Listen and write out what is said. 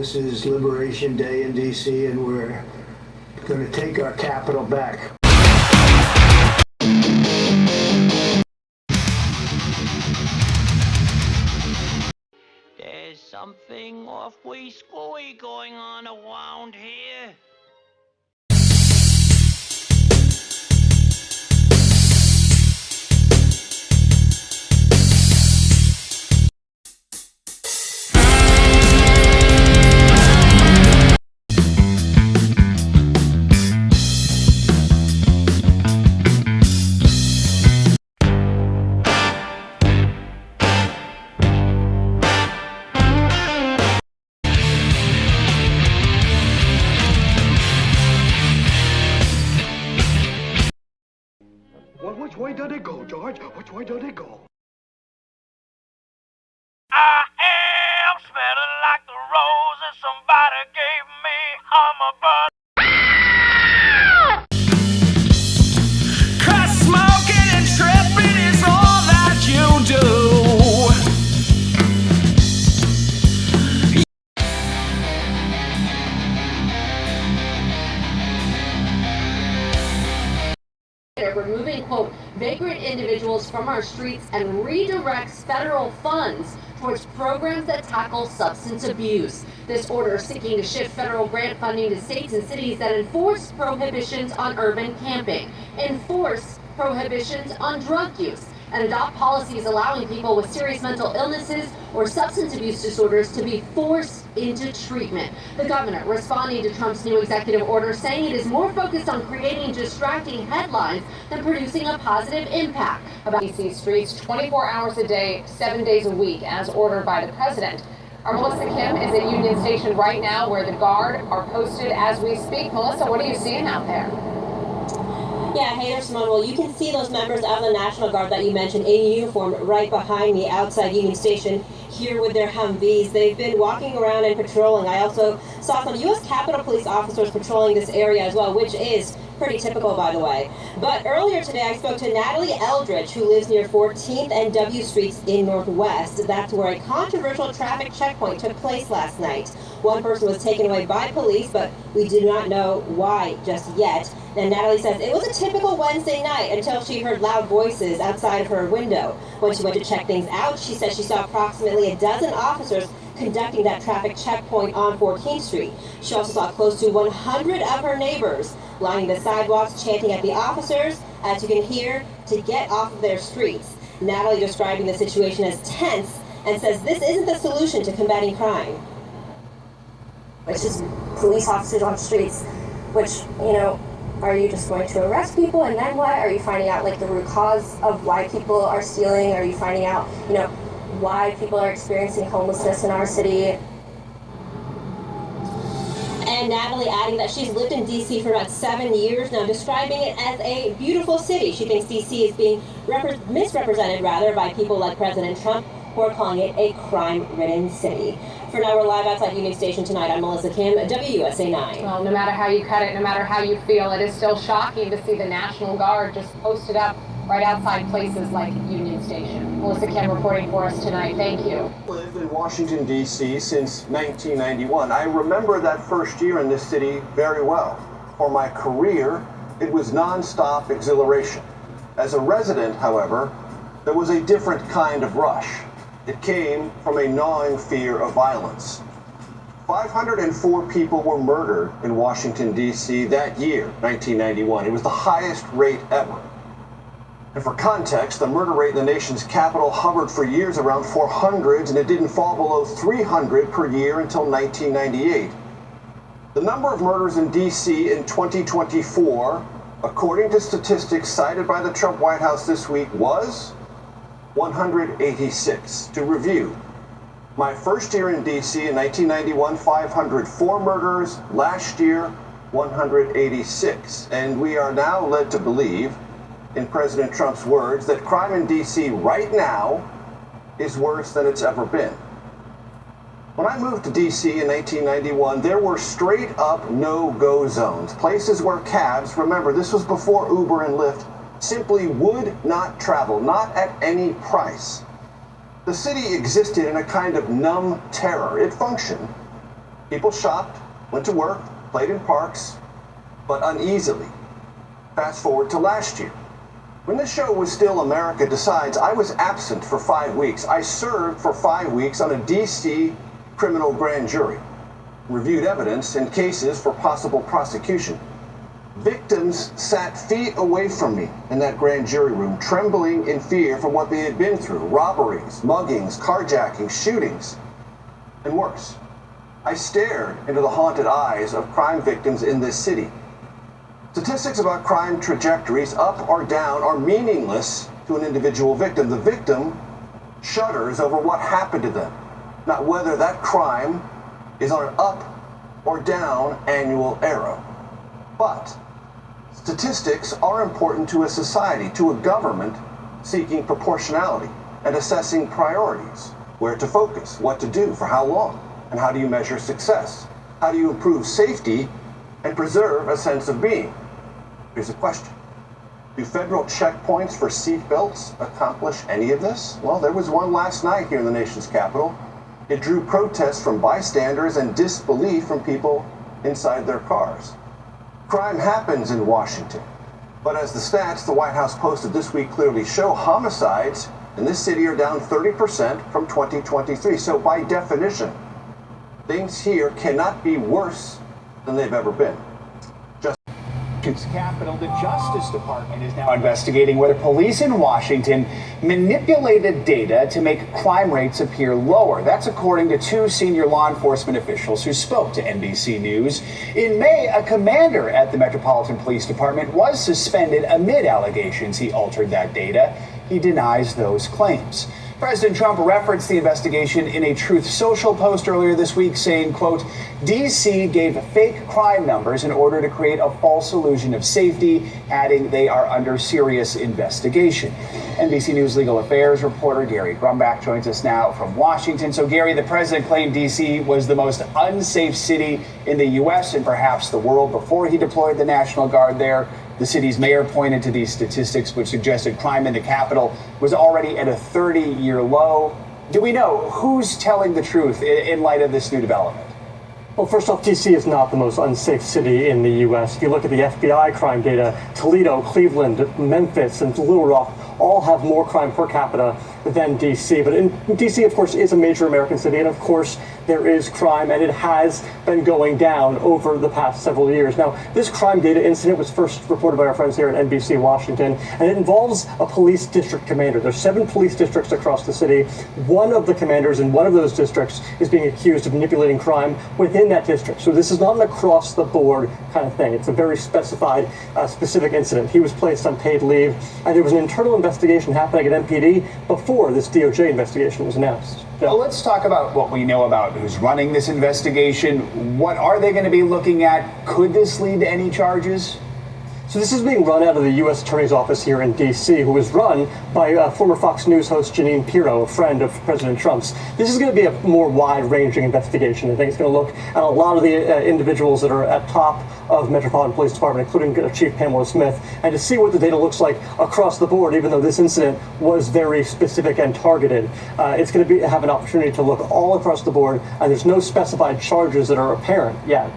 This is Liberation Day in D.C., and we're going to take our capital back. There's something awfully screwy going on around here. Well, which way did it go, George? Which way did it go? I am smelling like the roses somebody gave me. I'm a bird. Cause smoking and tripping is all that you do. Removing, quote, vagrant individuals from our streets and redirects federal funds towards programs that tackle substance abuse. This order is seeking to shift federal grant funding to states and cities that enforce prohibitions on urban camping, enforce prohibitions on drug use, and adopt policies allowing people with serious mental illnesses or substance abuse disorders to be forced into treatment. The governor responding to Trump's new executive order, saying it is more focused on creating distracting headlines than producing a positive impact. About D.C. streets 24 hours a day, 7 days a week, as ordered by the president. Our Melissa Kim is at Union Station right now, where the Guard are posted as we speak. Melissa, what are you seeing out there? Yeah, hey there, Simone. Well, you can see those members of the National Guard that you mentioned in uniform right behind me outside Union Station here with their Humvees. They've been walking around and patrolling. I also saw some U.S. Capitol Police officers patrolling this area as well, which is pretty typical, by the way. But earlier today, I spoke to Natalie Eldridge, who lives near 14th and W Streets in Northwest. That's where a controversial traffic checkpoint took place last night. One person was taken away by police, but we do not know why just yet. And Natalie says it was a typical Wednesday night until she heard loud voices outside of her window. When she went to check things out, she said she saw approximately a dozen officers conducting that traffic checkpoint on 14th Street. She also saw close to 100 of her neighbors lining the sidewalks, chanting at the officers, as you can hear, to get off of their streets. Natalie describing the situation as tense and says this isn't the solution to combating crime. It's just police officers on streets, which, you know, are you just going to arrest people and then what? Are you finding out like the root cause of why people are stealing? Are you finding out, you know, why people are experiencing homelessness in our city? And Natalie adding that she's lived in D.C. for about 7 years now, describing it as a beautiful city. She thinks D.C. is being misrepresented by people like President Trump, who are calling it a crime-ridden city. For now, we're live outside Union Station tonight. I'm Melissa Kim, WUSA 9. Well, no matter how you cut it, no matter how you feel, it is still shocking to see the National Guard just posted up right outside places like Union Station. Melissa Kim reporting for us tonight. Thank you. I lived in Washington, D.C. since 1991. I remember that first year in this city very well. For my career, it was nonstop exhilaration. As a resident, however, there was a different kind of rush. It came from a gnawing fear of violence. 504 people were murdered in Washington, D.C. that year, 1991. It was the highest rate ever. And for context, the murder rate in the nation's capital hovered for years around 400, and it didn't fall below 300 per year until 1998. The number of murders in D.C. in 2024, according to statistics cited by the Trump White House this week, was 186. To review, my first year in D.C. in 1991, 504 murders. Last year, 186. And we are now led to believe, in President Trump's words, that crime in D.C. right now is worse than it's ever been. When I moved to D.C. in 1991, there were straight-up no-go zones, places where cabs, remember, this was before Uber and Lyft, simply would not travel, not at any price. The city existed in a kind of numb terror. It functioned People shopped, went to work, played in parks, but uneasily. Fast forward to last year. When the show was still America Decides, I was absent for 5 weeks. I served for 5 weeks on a D.C. criminal grand jury, reviewed evidence and cases for possible prosecution. Victims sat feet away from me in that grand jury room, trembling in fear for what they had been through: robberies, muggings, carjackings, shootings, and worse. I stared into the haunted eyes of crime victims in this city. Statistics about crime trajectories, up or down, are meaningless to an individual victim. The victim shudders over what happened to them, not whether that crime is on an up or down annual arrow. But statistics are important to a society, to a government seeking proportionality and assessing priorities, where to focus, what to do, for how long, and how do you measure success? How do you improve safety and preserve a sense of being? Here's a question. Do federal checkpoints for seatbelts accomplish any of this? Well, there was one last night here in the nation's capital. It drew protests from bystanders and disbelief from people inside their cars. Crime happens in Washington, but as the stats the White House posted this week clearly show, homicides in this city are down 30% from 2023. So by definition, things here cannot be worse than they've ever been. Capital, the Justice Department is now investigating whether police in Washington manipulated data to make crime rates appear lower. That's according to 2 senior law enforcement officials who spoke to NBC News. In May, a commander at the Metropolitan Police Department was suspended amid allegations he altered that data. He denies those claims. President Trump referenced the investigation in a Truth Social post earlier this week, saying, quote, D.C. gave fake crime numbers in order to create a false illusion of safety, adding they are under serious investigation. NBC News legal affairs reporter Gary Grumbach joins us now from Washington. So, Gary, the president claimed D.C. was the most unsafe city in the U.S. and perhaps the world before he deployed the National Guard there. The city's mayor pointed to these statistics, which suggested crime in the capital was already at a 30-year low. Do we know who's telling the truth in light of this new development? Well, first off, D.C. is not the most unsafe city in the U.S. If you look at the FBI crime data, Toledo, Cleveland, Memphis, and Little Rock all have more crime per capita than D.C. But D.C., of course, is a major American city, and of course, there is crime, and it has been going down over the past several years. Now, this crime data incident was first reported by our friends here at NBC Washington, and it involves a police district commander. There's 7 police districts across the city. One of the commanders in one of those districts is being accused of manipulating crime within that district. So this is not an across-the-board kind of thing. It's a very specified, specific incident. He was placed on paid leave, and there was an internal investigation happening at MPD before this DOJ investigation was announced. Well, let's talk about what we know about who's running this investigation. What are they going to be looking at? Could this lead to any charges? So this is being run out of the U.S. Attorney's Office here in D.C., who was run by former Fox News host Jeanine Pirro, a friend of President Trump's. This is going to be a more wide-ranging investigation. I think it's going to look at a lot of the individuals that are at top of Metropolitan Police Department, including Chief Pamela Smith, and to see what the data looks like across the board, even though this incident was very specific and targeted. It's going to have an opportunity to look all across the board, and there's no specified charges that are apparent yet.